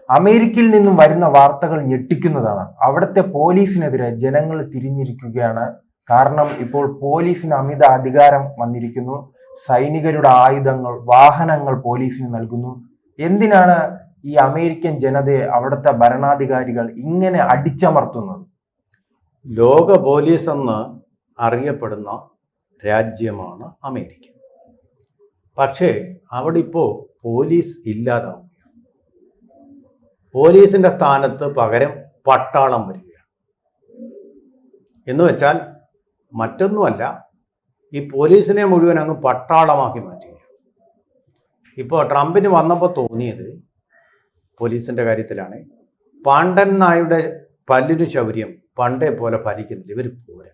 അമേരിക്കയിൽ നിന്നും വരുന്ന വാർത്തകൾ ഞെട്ടിക്കുന്നതാണ്. അവിടുത്തെ പോലീസിനെതിരെ ജനങ്ങൾ തിരിഞ്ഞിരിക്കുകയാണ്. കാരണം ഇപ്പോൾ പോലീസിന് അമിത അധികാരം വന്നിരിക്കുന്നു. സൈനികരുടെ ആയുധങ്ങൾ, വാഹനങ്ങൾ പോലീസിന് നൽകുന്നു. എന്തിനാണ് ഈ അമേരിക്കൻ ജനതയെ അവിടുത്തെ ഭരണാധികാരികൾ ഇങ്ങനെ അടിച്ചമർത്തുന്നത്? ലോക പോലീസ് എന്ന് അറിയപ്പെടുന്ന രാജ്യമാണ് അമേരിക്ക. പക്ഷേ അവിടെ ഇപ്പോൾ പോലീസ് ഇല്ലാതാവുകയാണ്. പോലീസിൻ്റെ സ്ഥാനത്ത് പകരം പട്ടാളം വരികയാണ്. എന്ന് വെച്ചാൽ മറ്റൊന്നുമല്ല, ഈ പോലീസിനെ മുഴുവൻ അങ്ങ് പട്ടാളമാക്കി മാറ്റുകയാണ്. ഇപ്പോൾ ട്രംപിന് വന്നപ്പോൾ തോന്നിയത് പോലീസിൻ്റെ കാര്യത്തിലാണ്, പാണ്ഡൻ നായുടെ പല്ലിനു ശൗര്യം പണ്ടേ പോലെ ഫലിക്കുന്നില്ല, ഇവർ പോരാ,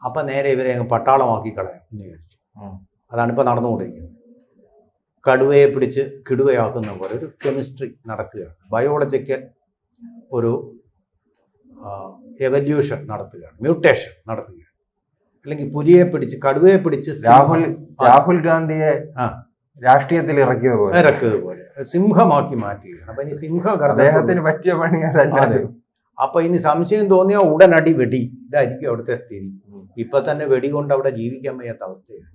അപ്പം നേരെ ഇവരെ അങ്ങ് പട്ടാളമാക്കി കളയാം എന്ന് വിചാരിച്ചു. അതാണിപ്പോൾ നടന്നുകൊണ്ടിരിക്കുന്നത്. കടുവയെ പിടിച്ച് കിടുവയാക്കുന്ന പോലെ ഒരു കെമിസ്ട്രി നടക്കുകയാണ്. ബയോളജിക്കൽ ഒരു എവല്യൂഷൻ നടത്തുകയാണ്, മ്യൂട്ടേഷൻ നടത്തുകയാണ്. അല്ലെങ്കിൽ പുലിയെ പിടിച്ച് കടുവയെ പിടിച്ച് രാഹുൽ ഗാന്ധിയെ രാഷ്ട്രീയത്തിൽ ഇറക്കിയതുപോലെ സിംഹമാക്കി മാറ്റുകയാണ്. അപ്പൊ ഇനി അദ്ദേഹത്തിന് പറ്റിയ പണി അതെ. അപ്പൊ ഇനി സംശയം തോന്നിയാൽ ഉടനടി വെടി. ഇതായിരിക്കും അവിടുത്തെ സ്ഥിതി. ഇപ്പൊ തന്നെ വെടി കൊണ്ട് അവിടെ ജീവിക്കാൻ വയ്യാത്ത അവസ്ഥയാണ്.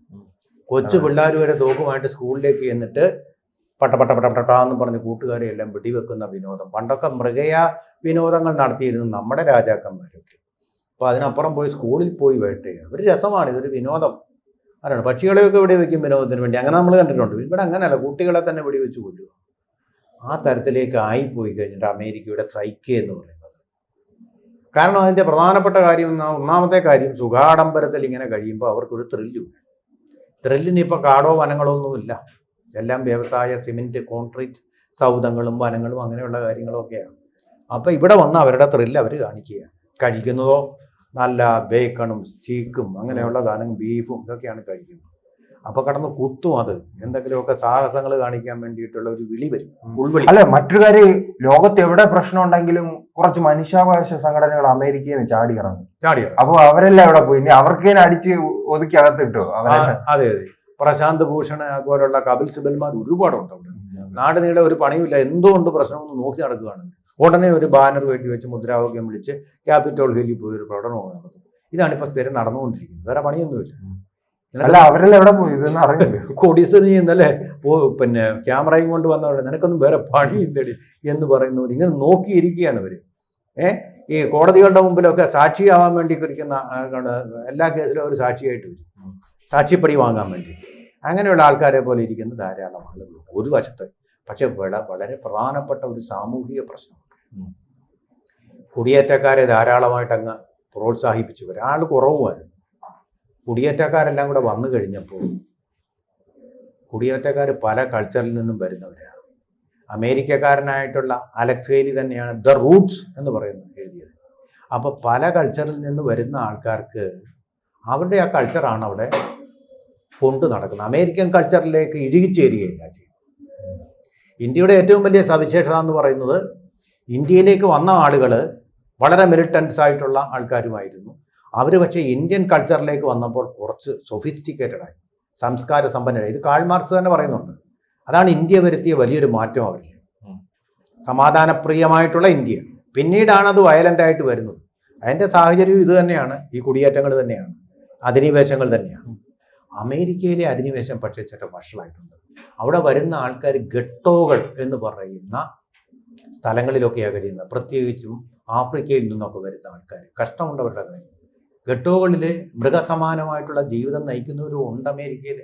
കൊച്ചു പിള്ളേർ വരെ തോക്കുമായിട്ട് സ്കൂളിലേക്ക് ചെന്നിട്ട് പട്ടന്ന് പറഞ്ഞ് കൂട്ടുകാരെ എല്ലാം വെടിവെക്കുന്ന വിനോദം. പണ്ടൊക്കെ മൃഗയ വിനോദങ്ങൾ നടത്തിയിരുന്നു നമ്മുടെ രാജാക്കന്മാരൊക്കെ. അപ്പോൾ അതിനപ്പുറം പോയി സ്കൂളിൽ പോയി വേട്ടയാണ്. ഒരു രസമാണ്, ഇതൊരു വിനോദം. അതാണ് പക്ഷികളെയൊക്കെ വെടിവെക്കും വിനോദത്തിന് വേണ്ടി. അങ്ങനെ നമ്മൾ കണ്ടിട്ടുണ്ട്. ഇവിടെ അങ്ങനെയല്ല, കുട്ടികളെ തന്നെ വെടിവെച്ച് കൊല്ലുക. ആ തരത്തിലേക്ക് ആയിപ്പോയി കഴിഞ്ഞിട്ട് അമേരിക്കയുടെ സൈക്കി എന്ന് പറയുന്നത്. കാരണം അതിൻ്റെ പ്രധാനപ്പെട്ട കാര്യം, ഒന്നാമത്തെ കാര്യം, സുഖാഡംബരത്തിൽ ഇങ്ങനെ കഴിയുമ്പോൾ അവർക്കൊരു ത്രില്ലിന് ഇപ്പോൾ കാടോ വനങ്ങളോ ഒന്നുമില്ല. എല്ലാം വ്യവസായ, സിമെൻറ്റ്, കോൺക്രീറ്റ് സൗധങ്ങളും വനങ്ങളും അങ്ങനെയുള്ള കാര്യങ്ങളൊക്കെയാണ്. അപ്പോൾ ഇവിടെ വന്ന് അവരുടെ ത്രില്ല് അവർ കാണിക്കുക. കഴിക്കുന്നതോ നല്ല ബേക്കണും സ്റ്റീക്കും അങ്ങനെയുള്ള സാധനം, ബീഫും ഇതൊക്കെയാണ് കഴിക്കുന്നത്. അപ്പോൾ കടന്ന് കുത്തും. അത് എന്തെങ്കിലുമൊക്കെ സാഹസങ്ങൾ കാണിക്കാൻ വേണ്ടിയിട്ടുള്ള ഒരു വിളി വരും, ഉൾവിളി. അല്ല, മറ്റൊരു കാര്യം, ലോകത്ത് എവിടെ പ്രശ്നം ഉണ്ടെങ്കിലും കുറച്ച് മനുഷ്യാവകാശ സംഘടനകൾ അമേരിക്കയിൽ നിന്ന് ചാടി ഇറങ്ങും. അപ്പോൾ അവരെല്ലാം എവിടെ പോയി? അവർക്ക് തന്നെ അടിച്ച് ഒതുക്കി അകത്തിട്ടോ? അതെ. പ്രശാന്ത് ഭൂഷൺ അതുപോലുള്ള കപിൽ സിബൽമാർ ഒരുപാടുണ്ട് അവിടെ. നാട് നീളെ ഒരു പണിയുമില്ല, എന്തുകൊണ്ട് പ്രശ്നമൊന്നും നോക്കി നടക്കുകയാണ്. ഉടനെ ഒരു ബാനർ വേണ്ടി വെച്ച് മുദ്രാവാക്യം വിളിച്ച് ക്യാപിറ്റോൾ ഹില്ലിൽ പോയി ഒരു പ്രകടനവും നടത്തും. ഇതാണിപ്പോൾ സ്ഥിരം നടന്നുകൊണ്ടിരിക്കുന്നത്. വേറെ പണിയൊന്നുമില്ല. അവരെല്ലാം എവിടെ പോയി ഇതെന്ന് അറിയില്ല. കൊടിസറി ഇന്നലെ പിന്നെ ക്യാമറയും കൊണ്ട് വന്നവരുടെ നിനക്കൊന്നും വേറെ പണിയില്ലടി എന്ന് പറയുന്നവർ ഇങ്ങനെ നോക്കിയിരിക്കുകയാണ് ഇവർ. ഈ കോടതികളുടെ മുമ്പിലൊക്കെ സാക്ഷിയാവാൻ വേണ്ടി ഇരിക്കുന്ന എല്ലാ കേസിലും അവർ സാക്ഷിയായിട്ട് വരും, സാക്ഷിപ്പടി വാങ്ങാൻ വേണ്ടി. അങ്ങനെയുള്ള ആൾക്കാരെ പോലെ ഇരിക്കുന്ന ധാരാളം ആളുകൾ ഒരു വശത്ത്. പക്ഷെ വളരെ പ്രധാനപ്പെട്ട ഒരു സാമൂഹിക പ്രശ്നമുണ്ട്. കുടിയേറ്റക്കാരെ ധാരാളമായിട്ട് അങ്ങ് പ്രോത്സാഹിപ്പിച്ചു. ഒരാൾ കുറവുമായിരുന്നു. കുടിയേറ്റക്കാരെല്ലാം കൂടെ വന്നു കഴിഞ്ഞപ്പോൾ കുടിയേറ്റക്കാർ പല കൾച്ചറിൽ നിന്നും വരുന്നവരാണ്. അമേരിക്കക്കാരനായിട്ടുള്ള അലക്സ് ഹെയ്ലി തന്നെയാണ് ദ റൂട്ട്സ് എന്ന് പറയുന്നത് എഴുതിയത്. അപ്പോൾ പല കൾച്ചറിൽ നിന്ന് വരുന്ന ആൾക്കാർക്ക് അവരുടെ ആ കൾച്ചറാണ് അവിടെ കൊണ്ടു നടക്കുന്നത്. അമേരിക്കൻ കൾച്ചറിലേക്ക് ഇഴുകിച്ചേരുകയില്ല ചെയ്യുന്നത്. ഇന്ത്യയുടെ ഏറ്റവും വലിയ സവിശേഷത എന്ന് പറയുന്നത്, ഇന്ത്യയിലേക്ക് വന്ന ആളുകൾ വളരെ മിലിറ്റൻസ് ആയിട്ടുള്ള ആൾക്കാരുമായിരുന്നു. അവർ പക്ഷേ ഇന്ത്യൻ കൾച്ചറിലേക്ക് വന്നപ്പോൾ കുറച്ച് സൊഫിസ്റ്റിക്കേറ്റഡായി, സംസ്കാര സമ്പന്നരായി. ഇത് കാൾ മാർക്സ് തന്നെ പറയുന്നുണ്ട്. അതാണ് ഇന്ത്യ വരുത്തിയ വലിയൊരു മാറ്റം അവരിൽ. സമാധാനപ്രിയമായിട്ടുള്ള ഇന്ത്യ. പിന്നീടാണ് അത് വയലൻ്റായിട്ട് വരുന്നത്. അതിൻ്റെ സാഹചര്യവും ഇത് തന്നെയാണ്. ഈ കുടിയേറ്റങ്ങൾ തന്നെയാണ്, അധിനിവേശങ്ങൾ തന്നെയാണ്. അമേരിക്കയിലെ അധിനിവേശം പക്ഷേ ചില വഷളായിട്ടുണ്ട്. അവിടെ വരുന്ന ആൾക്കാർ ഗട്ടോകൾ എന്ന് പറയുന്ന സ്ഥലങ്ങളിലൊക്കെയാണ് കഴിയുന്നത്. പ്രത്യേകിച്ചും ആഫ്രിക്കയിൽ നിന്നൊക്കെ വരുന്ന ആൾക്കാർ. കഷ്ടമുണ്ടവരുടെ കാര്യം. ഗട്ടോകളിൽ മൃഗസമാനമായിട്ടുള്ള ജീവിതം നയിക്കുന്നവരും ഉണ്ട് അമേരിക്കയിൽ.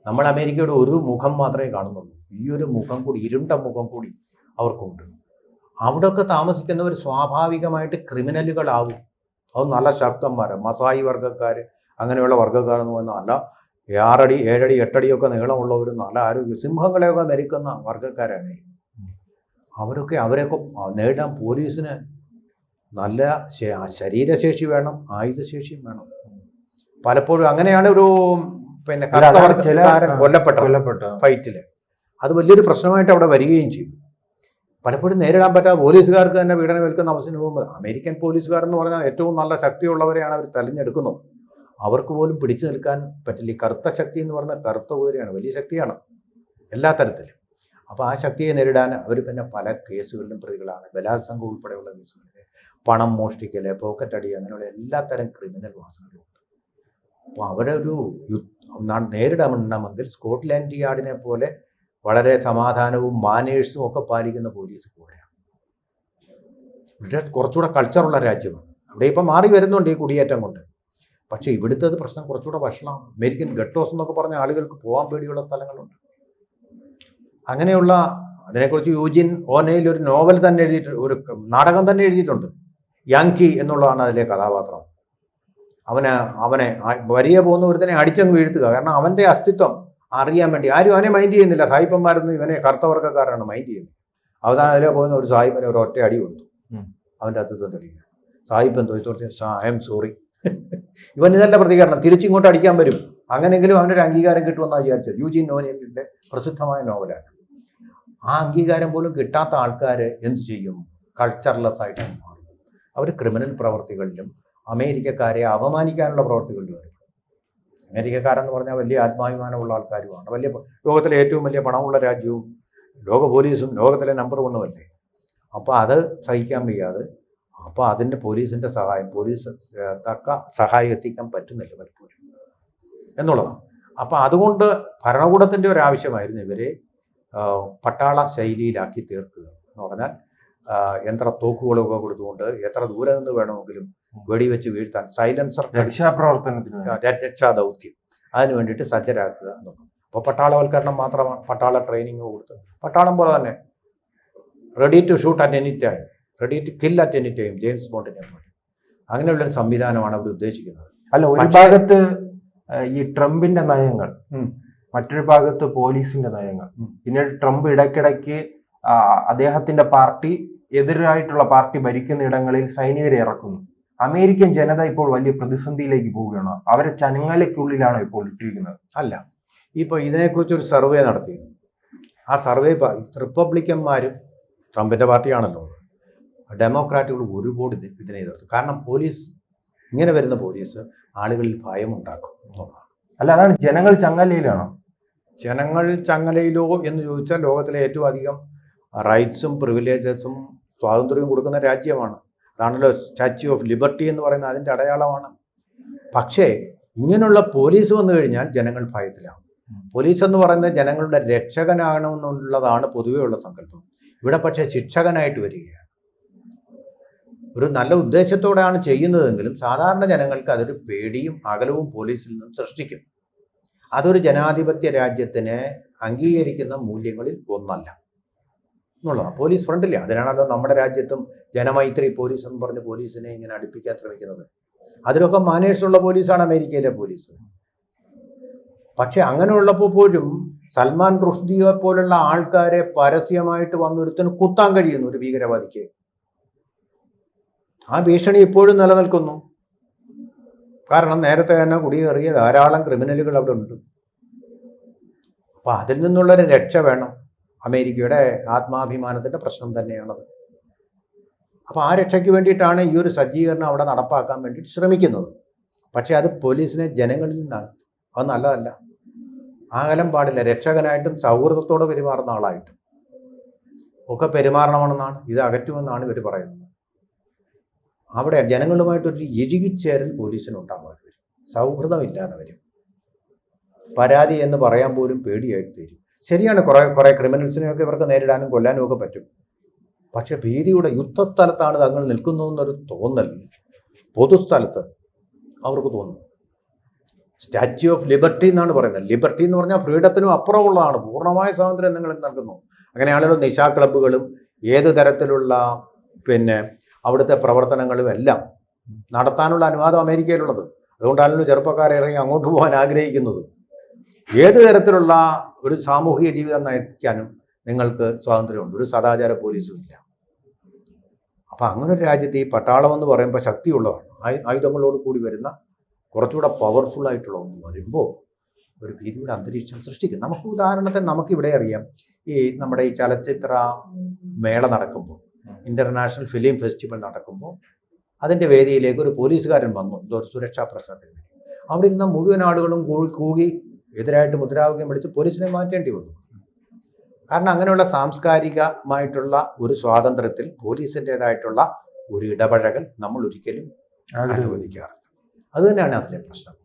നമ്മൾ അമേരിക്കയുടെ ഒരു മുഖം മാത്രമേ കാണുന്നുള്ളൂ. ഈ ഒരു മുഖം കൂടി, ഇരുണ്ട മുഖം കൂടി അവർക്കുണ്ട്. അവിടെയൊക്കെ താമസിക്കുന്നവർ സ്വാഭാവികമായിട്ട് ക്രിമിനലുകളാവും. അത് നല്ല ശക്തന്മാർ, മസായി വർഗ്ഗക്കാർ, അങ്ങനെയുള്ള വർഗ്ഗക്കാരെന്ന് പറഞ്ഞാൽ നല്ല 6 അടി 7 അടി 8 അടിയൊക്കെ നീളമുള്ളവരും നല്ല ആരോഗ്യം, സിംഹങ്ങളെയൊക്കെ മരിക്കുന്ന വർഗ്ഗക്കാരാണ്. അവരെയൊക്കെ നേരിടാൻ പോലീസിന് നല്ല ശരീരശേഷി വേണം, ആയുധശേഷിയും വേണം. പലപ്പോഴും അങ്ങനെയാണ് ഒരു പിന്നെ കൊല്ലപ്പെട്ട ഫൈറ്റിൽ അത് വലിയൊരു പ്രശ്നമായിട്ട് അവിടെ വരികയും ചെയ്യും. പലപ്പോഴും നേരിടാൻ പറ്റാത്ത പോലീസുകാർക്ക് തന്നെ പീഡനം ഏൽക്കുന്ന അവസരം പോകുമ്പോൾ അമേരിക്കൻ പോലീസുകാരെന്ന് പറഞ്ഞാൽ ഏറ്റവും നല്ല ശക്തിയുള്ളവരെയാണ് അവർ തെരഞ്ഞെടുക്കുന്നത്. അവർക്ക് പോലും പിടിച്ചു നിൽക്കാൻ പറ്റില്ല. ഈ കറുത്ത ശക്തി എന്ന് പറഞ്ഞാൽ കറുത്ത കുതിരയാണ്, വലിയ ശക്തിയാണ് എല്ലാ തരത്തിലും. അപ്പോൾ ആ ശക്തിയെ നേരിടാൻ അവർ പിന്നെ പല കേസുകളിലും പ്രതികളാണ്. ബലാത്സംഗം ഉൾപ്പെടെയുള്ള കേസുകളിൽ പണം മോഷ്ടിക്കൽ, പോക്കറ്റ് അടി, അങ്ങനെയുള്ള എല്ലാത്തരം ക്രിമിനൽ വാസനകളുണ്ട്. അപ്പോൾ അവരൊരു നേരിടണമെങ്കിൽ സ്കോട്ട്ലാൻഡ് യാർഡിനെ പോലെ വളരെ സമാധാനവും മാനേഴ്സും ഒക്കെ പാലിക്കുന്ന പോലീസ് പോരാ. ഇവിടെ കുറച്ചുകൂടെ കൾച്ചറുള്ള രാജ്യമാണ്. അവിടെ ഇപ്പം മാറി വരുന്നുണ്ട് ഈ കുടിയേറ്റം കൊണ്ട്. പക്ഷേ ഇവിടുത്തെ പ്രശ്നം കുറച്ചുകൂടെ വഷളാണ്. അമേരിക്കൻ ഗട്ടോസ് എന്നൊക്കെ പറഞ്ഞ ആളുകൾക്ക് പോകാൻ പേടിയുള്ള സ്ഥലങ്ങളുണ്ട്. അങ്ങനെയുള്ള അതിനെക്കുറിച്ച് യൂജിൻ ഓനയിൽ ഒരു നോവൽ തന്നെ എഴുതിയിട്ടുണ്ട്, ഒരു നാടകം തന്നെ എഴുതിയിട്ടുണ്ട്. യാങ്കി എന്നുള്ളതാണ് അതിലെ കഥാപാത്രം. അവനെ വരിയെ പോകുന്ന ഒരുത്തനെ അടിച്ചങ്ങ് വീഴ്ത്തുക. കാരണം അവൻ്റെ അസ്തിത്വം അറിയാൻ വേണ്ടി ആരും അവനെ മൈൻഡ് ചെയ്യുന്നില്ല. സായിപ്പന്മാരൊന്നും ഇവനെ കറുത്തവർക്കാരാണ് മൈൻഡ് ചെയ്യുന്നത്. അവസാനം അതിലെ പോകുന്ന ഒരു സായിപ്പനെ ഒരു ഒറ്റ അടി കൊടുത്തു, അവൻ്റെ അസ്തിത്വം തെളിയിക്കുക. സായിപ്പൻ തോറ്റോർത്തി ഐ എം സോറി. ഇവൻ ഇതല്ല പ്രതികരണം, തിരിച്ചിങ്ങോട്ട് അടിക്കാൻ വരും. അങ്ങനെയെങ്കിലും അവനൊരു അംഗീകാരം കിട്ടുമെന്നാണ് വിചാരിച്ചത്. യൂജിൻ ഓനലിൻ്റെ പ്രസിദ്ധമായ നോവലാണ്. ആ അംഗീകാരം പോലും കിട്ടാത്ത ആൾക്കാർ എന്തു ചെയ്യും? കൾച്ചർലെസ് ആയിട്ട് മാറും. അവർ ക്രിമിനൽ പ്രവർത്തികളിലും അമേരിക്കക്കാരെ അപമാനിക്കാനുള്ള പ്രവർത്തികളിലും വരും. അമേരിക്കക്കാരെന്ന് പറഞ്ഞാൽ വലിയ ആത്മാഭിമാനമുള്ള ആൾക്കാരുമാണ്. ലോകത്തിലെ ഏറ്റവും വലിയ പണമുള്ള രാജ്യവും ലോക പോലീസും ലോകത്തിലെ നമ്പർ 1 അല്ലേ. അപ്പോൾ അത് സഹിക്കാൻ വയ്യാതെ അപ്പോൾ അതിൻ്റെ പോലീസിൻ്റെ സഹായം, പോലീസ് തക്ക സഹായം എത്തിക്കാൻ പറ്റുന്നില്ല പലപ്പോഴും എന്നുള്ളതാണ്. അപ്പോൾ അതുകൊണ്ട് ഭരണകൂടത്തിൻ്റെ ഒരു ആവശ്യമായിരുന്നു ഇവരെ പട്ടാള ശൈലിയിലാക്കി തീർക്കുക എന്ന് പറഞ്ഞാൽ യന്ത്ര തോക്കുകളൊക്കെ കൊടുത്തുകൊണ്ട് എത്ര ദൂരെ നിന്ന് വേണമെങ്കിലും വെടിവെച്ച് വീഴ്ത്താൻ സൈലൻസർ രക്ഷാപ്രവർത്തനത്തിന് രക്ഷാ ദൗത്യം അതിന് വേണ്ടിയിട്ട് സജ്ജരാക്കുക എന്നുള്ളത്. അപ്പോൾ പട്ടാളവൽക്കരണം മാത്രമാണ്, പട്ടാള ട്രെയിനിങ് കൊടുത്ത് പട്ടാളം പോലെ തന്നെ ready to shoot at any time, ready to kill at any time, James ബോണ്ടിനെ പോലെ അങ്ങനെയുള്ളൊരു സംവിധാനമാണ് അവർ ഉദ്ദേശിക്കുന്നത്. അല്ല, ഒരു ഭാഗത്ത് ഈ ട്രംപിന്റെ നയങ്ങൾ, മറ്റൊരു ഭാഗത്ത് പോലീസിന്റെ നയങ്ങൾ. പിന്നീട് ട്രംപ് ഇടയ്ക്കിടയ്ക്ക് അദ്ദേഹത്തിന്റെ പാർട്ടി എതിരായിട്ടുള്ള പാർട്ടി ഭരിക്കുന്ന ഇടങ്ങളിൽ സൈനികരെ ഇറക്കുന്നു. അമേരിക്കൻ ജനത ഇപ്പോൾ വലിയ പ്രതിസന്ധിയിലേക്ക് പോവുകയാണ്. അവരെ ചങ്ങലയ്ക്കുള്ളിലാണ് ഇപ്പോൾ ഇട്ടിരിക്കുന്നത്. അല്ല, ഇപ്പോൾ ഇതിനെക്കുറിച്ചൊരു സർവേ നടത്തിയിരുന്നു. ആ സർവേ റിപ്പബ്ലിക്കന്മാരും ട്രംപിൻ്റെ പാർട്ടിയാണല്ലോ, ഡെമോക്രാറ്റുകൾ ഒരുപാട് ഇതിനെ എതിർത്തു. കാരണം പോലീസ്, ഇങ്ങനെ വരുന്ന പോലീസ് ആളുകളിൽ ഭയമുണ്ടാക്കും എന്നുള്ളതാണ്. അല്ല, അതാണ് ജനങ്ങൾ ചങ്ങലയിലാണോ? ജനങ്ങൾ ചങ്ങലയിലോ എന്ന് ചോദിച്ചാൽ ലോകത്തിലെ ഏറ്റവും അധികം റൈറ്റ്സും പ്രിവിലേജസും സ്വാതന്ത്ര്യവും കൊടുക്കുന്ന രാജ്യമാണ്. അതാണല്ലോ സ്റ്റാച്യു ഓഫ് ലിബർട്ടി എന്ന് പറയുന്നത് അതിൻ്റെ അടയാളമാണ്. പക്ഷേ ഇങ്ങനെയുള്ള പോലീസ് വന്നു കഴിഞ്ഞാൽ ജനങ്ങൾ ഭയത്തിലാവും. പോലീസ് എന്ന് പറയുന്നത് ജനങ്ങളുടെ രക്ഷകനാകണമെന്നുള്ളതാണ് പൊതുവെയുള്ള സങ്കല്പം. ഇവിടെ പക്ഷേ ശിക്ഷകനായിട്ട് വരികയാണ്. ഒരു നല്ല ഉദ്ദേശത്തോടെയാണ് ചെയ്യുന്നതെങ്കിലും സാധാരണ ജനങ്ങൾക്ക് അതൊരു പേടിയും അകലവും പോലീസിൽ നിന്നും സൃഷ്ടിക്കും. അതൊരു ജനാധിപത്യ രാജ്യത്തിനെ അംഗീകരിക്കുന്ന മൂല്യങ്ങളിൽ ഒന്നല്ല എന്നുള്ളതാണ്. പോലീസ് ഫ്രണ്ടില്ല. അതിനാണല്ലോ നമ്മുടെ രാജ്യത്തും ജനമൈത്രി പോലീസ് എന്ന് പറഞ്ഞ് പോലീസിനെ ഇങ്ങനെ അടുപ്പിക്കാൻ ശ്രമിക്കുന്നത്. അതിലൊക്കെ മാനേഴ്സുള്ള പോലീസാണ് അമേരിക്കയിലെ പോലീസ്. പക്ഷെ അങ്ങനെയുള്ളപ്പോൾ പോലും സൽമാൻ റുഷ്ദിയെ പോലുള്ള ആൾക്കാരെ പരസ്യമായിട്ട് വന്നൊരുത്തിന് കുത്താൻ കഴിയുന്നു ഒരു ഭീകരവാദിക്ക്. ആ ഭീഷണി ഇപ്പോഴും നിലനിൽക്കുന്നു. കാരണം നേരത്തെ തന്നെ കുടിയേറിയ ധാരാളം ക്രിമിനലുകൾ അവിടെ ഉണ്ട്. അപ്പം അതിൽ നിന്നുള്ളൊരു രക്ഷ വേണം. അമേരിക്കയുടെ ആത്മാഭിമാനത്തിൻ്റെ പ്രശ്നം തന്നെയാണത്. അപ്പോൾ ആ രക്ഷയ്ക്ക് വേണ്ടിയിട്ടാണ് ഈ ഒരു സജ്ജീകരണം അവിടെ നടപ്പാക്കാൻ വേണ്ടിയിട്ട് ശ്രമിക്കുന്നത്. പക്ഷേ അത് പോലീസിനെ ജനങ്ങളിൽ നിന്നാണ്. അത് നല്ലതല്ല. ആകലം പാടില്ല. രക്ഷകനായിട്ടും സൗഹൃദത്തോടെ പെരുമാറുന്ന ആളായിട്ടും ഒക്കെ പെരുമാറണമെന്നാണ്, ഇത് അകറ്റുമെന്നാണ് ഇവർ പറയുന്നത്. അവിടെ ജനങ്ങളുമായിട്ടൊരു ഇഴുകിച്ചേരൽ പോലീസിനുണ്ടാകാതെ വരും. സൗഹൃദമില്ലാതെ വരും. പരാതി എന്ന് പറയാൻ പോലും പേടിയായിട്ട് തീരും. ശരിയാണ്, കുറേ ക്രിമിനൽസിനെയൊക്കെ ഇവർക്ക് നേരിടാനും കൊല്ലാനും ഒക്കെ പറ്റും. പക്ഷെ ഭീതിയുടെ യുദ്ധസ്ഥലത്താണ് തങ്ങൾ നിൽക്കുന്നതെന്നൊരു തോന്നൽ പൊതുസ്ഥലത്ത് അവർക്ക് തോന്നുന്നു. സ്റ്റാച്യു ഓഫ് ലിബർട്ടി എന്നാണ് പറയുന്നത്. ലിബർട്ടി എന്ന് പറഞ്ഞാൽ ഫ്രീഡത്തിനും അപ്പുറമുള്ളതാണ്. പൂർണ്ണമായ സ്വാതന്ത്ര്യം നിങ്ങൾക്ക് നൽകുന്നു. അങ്ങനെയാണല്ലോ നിശാ ക്ലബ്ബുകളും ഏത് തരത്തിലുള്ള അവിടുത്തെ പ്രവർത്തനങ്ങളും എല്ലാം നടത്താനുള്ള അനുവാദം അമേരിക്കയിലുള്ളത്. അതുകൊണ്ടാണല്ലോ ചെറുപ്പക്കാരെ ഇറങ്ങി അങ്ങോട്ട് പോകാൻ ആഗ്രഹിക്കുന്നത്. ഏത് തരത്തിലുള്ള ഒരു സാമൂഹിക ജീവിതം നയിക്കാനും നിങ്ങൾക്ക് സ്വാതന്ത്ര്യമുണ്ട്. ഒരു സദാചാര പോലീസും ഇല്ല. അപ്പം അങ്ങനെ ഒരു രാജ്യത്ത് ഈ പട്ടാളം എന്ന് പറയുമ്പോൾ ശക്തിയുള്ളതാണ്. ആയുധങ്ങളോട് കൂടി വരുന്ന കുറച്ചുകൂടെ പവർഫുൾ ആയിട്ടുള്ള ഒന്ന് വരുമ്പോൾ ഒരു ഭീതിയുടെ അന്തരീക്ഷം സൃഷ്ടിക്കും. നമുക്ക് ഉദാഹരണത്തിന് നമുക്കിവിടെ അറിയാം, നമ്മുടെ ഈ ചലച്ചിത്ര മേള നടക്കുമ്പോൾ, ഇൻ്റർനാഷണൽ ഫിലിം ഫെസ്റ്റിവൽ നടക്കുമ്പോൾ അതിൻ്റെ വേദിയിലേക്ക് ഒരു പോലീസുകാരൻ വന്നു, എന്തോ ഒരു സുരക്ഷാ പ്രശ്നത്തിന് വേണ്ടി. അവിടെ ഇരുന്ന മുഴുവൻ ആളുകളും കൂകി എതിരായിട്ട് മുദ്രാവാക്യം പിടിച്ച് പോലീസിനെ മാറ്റേണ്ടി വന്നു. കാരണം അങ്ങനെയുള്ള സാംസ്കാരികമായിട്ടുള്ള ഒരു സ്വാതന്ത്ര്യത്തിൽ പോലീസിൻ്റെതായിട്ടുള്ള ഒരു ഇടപഴകൽ നമ്മൾ ഒരിക്കലും അനുവദിക്കാറില്ല. അത് തന്നെയാണ് അതിലെ പ്രശ്നം.